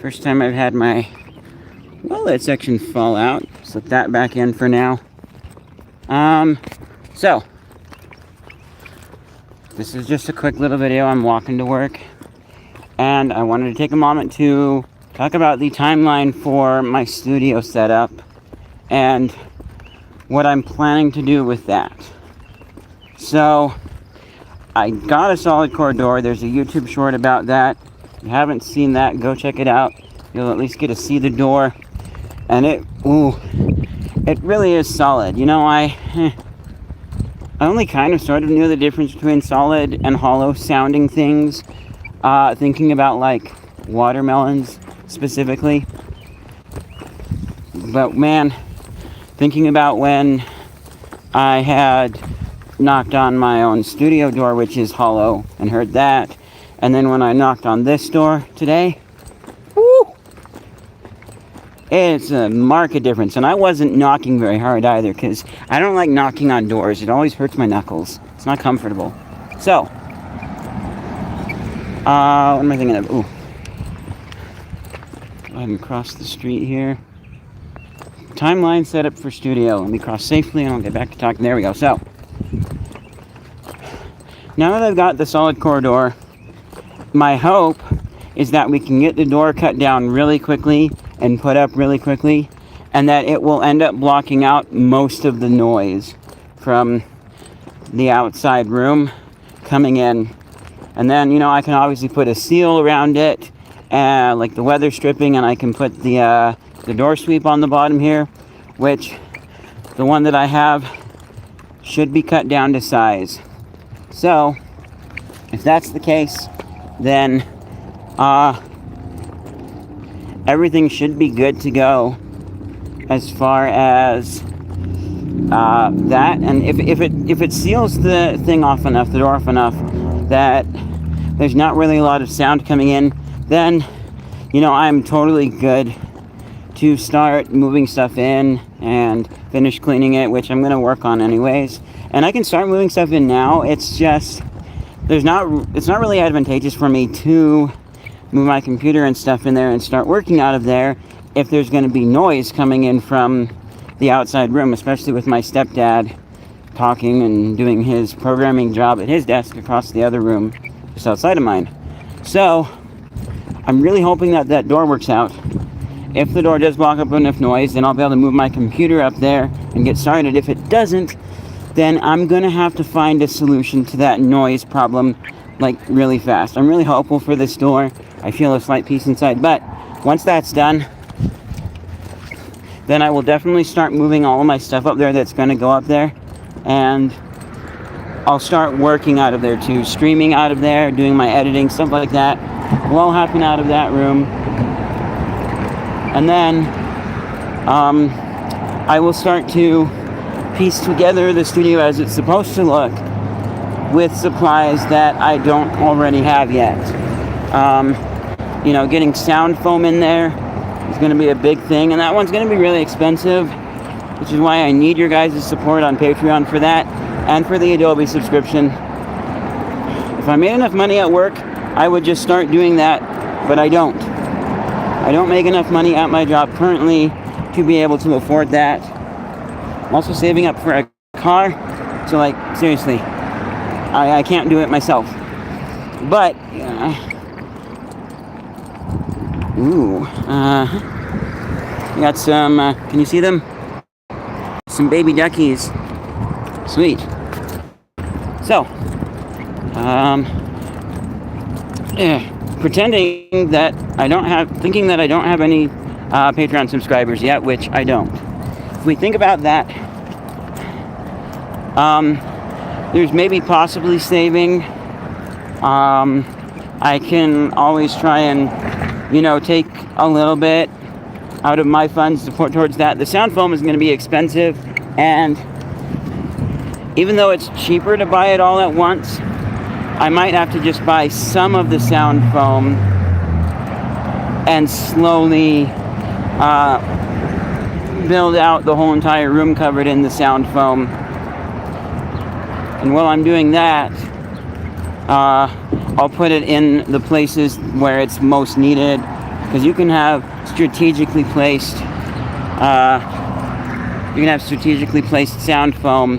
First time I've had my wallet section fall out. Slip that back in for now. So this is just a quick little video. I'm walking to work, and I wanted to take a moment to talk about the timeline for my studio setup and what I'm planning to do with that. So I got a solid core door. There's a YouTube short about that. If you haven't seen that, go check it out. You'll at least get to see the door, and it really is solid. You know, I only kind of sort of knew the difference between solid and hollow sounding things, thinking about like watermelons specifically. But man, thinking about when I had knocked on my own studio door, which is hollow, and heard that, and then when I knocked on this door today, woo, it's a marked difference. And I wasn't knocking very hard either, because I don't like knocking on doors. It always hurts my knuckles. It's not comfortable. So, what am I thinking of? Ooh. Go ahead and cross the street here. Timeline set up for studio. Let me cross safely and I'll get back to talking. There we go. So, now that I've got the solid core door, my hope is that we can get the door cut down really quickly and put up really quickly, and that it will end up blocking out most of the noise from the outside room coming in. And then, you know, I can obviously put a seal around it, like the weather stripping, and I can put the door sweep on the bottom here, which the one that I have should be cut down to size. So if that's the case, then everything should be good to go as far as that. And if it seals the thing off enough, the door off enough, that there's not really a lot of sound coming in, then, you know, I'm totally good to start moving stuff in and finish cleaning it, which I'm going to work on anyways. And I can start moving stuff in now. It's just it's not really advantageous for me to move my computer and stuff in there and start working out of there if there's going to be noise coming in from the outside room, especially with my stepdad talking and doing his programming job at his desk across the other room just outside of mine. So I'm really hoping that that door works out. If the door does block up enough noise, then I'll be able to move my computer up there and get started. If it doesn't, then I'm going to have to find a solution to that noise problem, like, really fast. I'm really hopeful for this door. I feel a slight peace inside. But once that's done, then I will definitely start moving all of my stuff up there that's going to go up there. And I'll start working out of there too. Streaming out of there, doing my editing, stuff like that. Will all happen out of that room. And then I will start to piece together the studio as it's supposed to look with supplies that I don't already have yet. You know, getting sound foam in there is going to be a big thing, and that one's going to be really expensive, which is why I need your guys' support on Patreon for that and for the Adobe subscription. If I made enough money at work, I would just start doing that, but I don't. I don't make enough money at my job currently to be able to afford that. I'm also saving up for a car, so, like, seriously, I can't do it myself. But, we got some, can you see them? Some baby duckies. Sweet. So, thinking that I don't have any Patreon subscribers yet, which I don't. If we think about that, there's maybe possibly saving. I can always try and, you know, take a little bit out of my funds to put towards that. The sound foam is going to be expensive, and even though it's cheaper to buy it all at once, I might have to just buy some of the sound foam and slowly build out the whole entire room covered in the sound foam. And while I'm doing that, I'll put it in the places where it's most needed, because you can have strategically placed sound foam,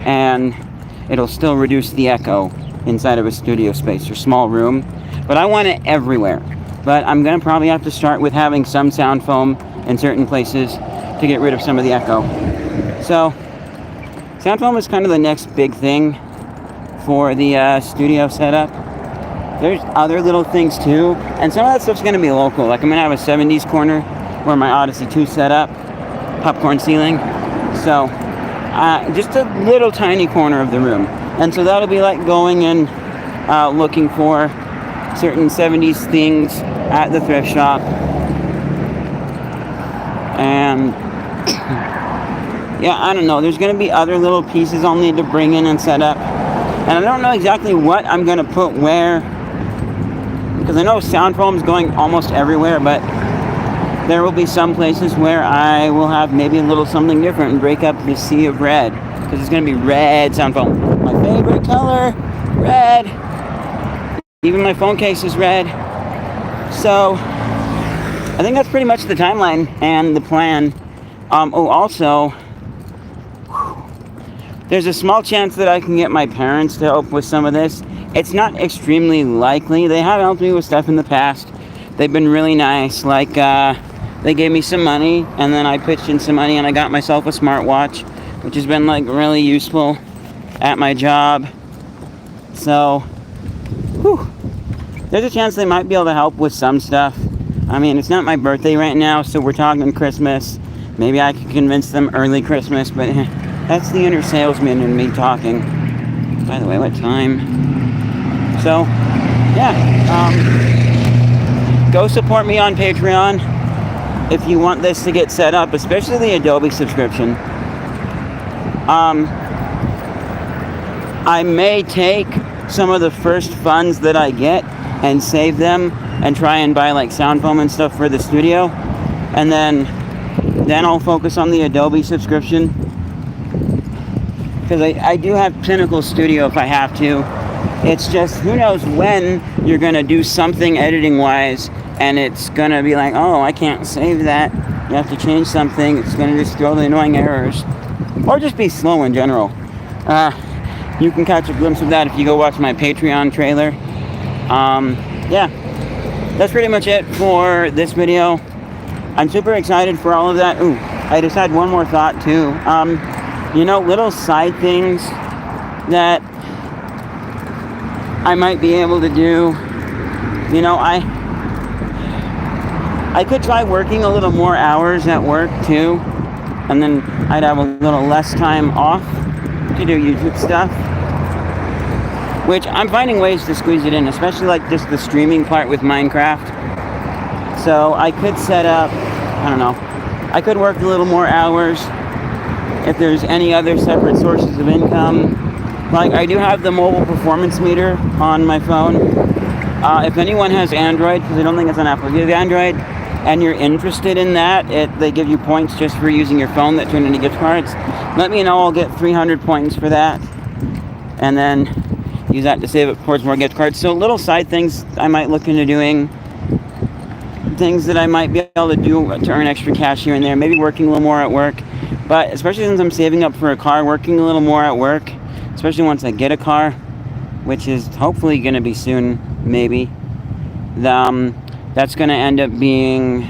and it'll still reduce the echo inside of a studio space or small room. But I want it everywhere. But I'm gonna probably have to start with having some sound foam in certain places to get rid of some of the echo. So sound foam is kind of the next big thing for the studio setup. There's other little things too, and some of that stuff's gonna be local. Like I'm gonna have a 70s corner where my Odyssey 2 set up, popcorn ceiling. So just a little tiny corner of the room. And so that'll be like going and looking for certain 70s things at the thrift shop. And yeah, I don't know. There's going to be other little pieces I'll need to bring in and set up. And I don't know exactly what I'm going to put where, because I know sound foam's going almost everywhere, but there will be some places where I will have maybe a little something different and break up the sea of red, because it's going to be red sound foam. My favorite color, red. Even my phone case is red. So I think that's pretty much the timeline and the plan. Also, there's a small chance that I can get my parents to help with some of this. It's not extremely likely. They have helped me with stuff in the past. They've been really nice. Like, they gave me some money, and then I pitched in some money, and I got myself a smartwatch, which has been, like, really useful at my job. So, there's a chance they might be able to help with some stuff. I mean, it's not my birthday right now, so we're talking Christmas. Maybe I could convince them early Christmas, but that's the inner salesman in me talking. By the way, what time? So, yeah. Go support me on Patreon if you want this to get set up, especially the Adobe subscription. I may take some of the first funds that I get and save them and try and buy like sound foam and stuff for the studio, and then I'll focus on the Adobe subscription, because I do have Pinnacle Studio if I have to. It's just, who knows when you're gonna do something editing wise and it's gonna be like, oh, I can't save that, you have to change something, it's gonna just throw the annoying errors, or just be slow in general. You can catch a glimpse of that if you go watch my Patreon trailer. Yeah, that's pretty much it for this video. I'm super excited for all of that. Ooh, I just had one more thought too. You know, little side things that I might be able to do. You know, I could try working a little more hours at work too, and then I'd have a little less time off to do YouTube stuff, which I'm finding ways to squeeze it in, especially like just the streaming part with Minecraft. So I could set up, I don't know, I could work a little more hours if there's any other separate sources of income. Like, I do have the mobile performance meter on my phone. If anyone has Android, because I don't think it's on Apple, if you have Android and you're interested in that, they give you points just for using your phone that turn into gift cards. Let me know, I'll get 300 points for that, and then use that to save it towards more gift cards. So little side things I might look into doing, things that I might be able to do to earn extra cash here and there, maybe working a little more at work. But especially since I'm saving up for a car, working a little more at work, especially once I get a car, which is hopefully going to be soon, maybe, that's going to end up being,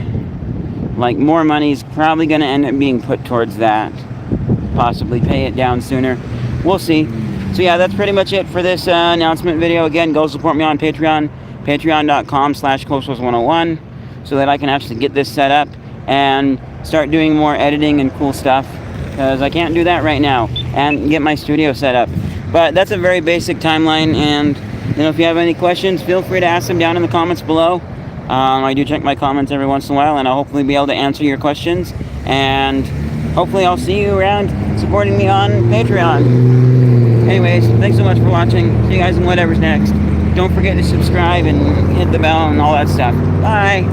like, more money's probably going to end up being put towards that. Possibly pay it down sooner. We'll see. So yeah, that's pretty much it for this announcement video. Again, go support me on Patreon, patreon.com/CoastWars101, so that I can actually get this set up and start doing more editing and cool stuff, because I can't do that right now, and get my studio set up. But that's a very basic timeline, and you know, if you have any questions, feel free to ask them down in the comments below. I do check my comments every once in a while, and I'll hopefully be able to answer your questions, and hopefully I'll see you around supporting me on Patreon. Anyways, thanks so much for watching. See you guys in whatever's next. Don't forget to subscribe and hit the bell and all that stuff. Bye!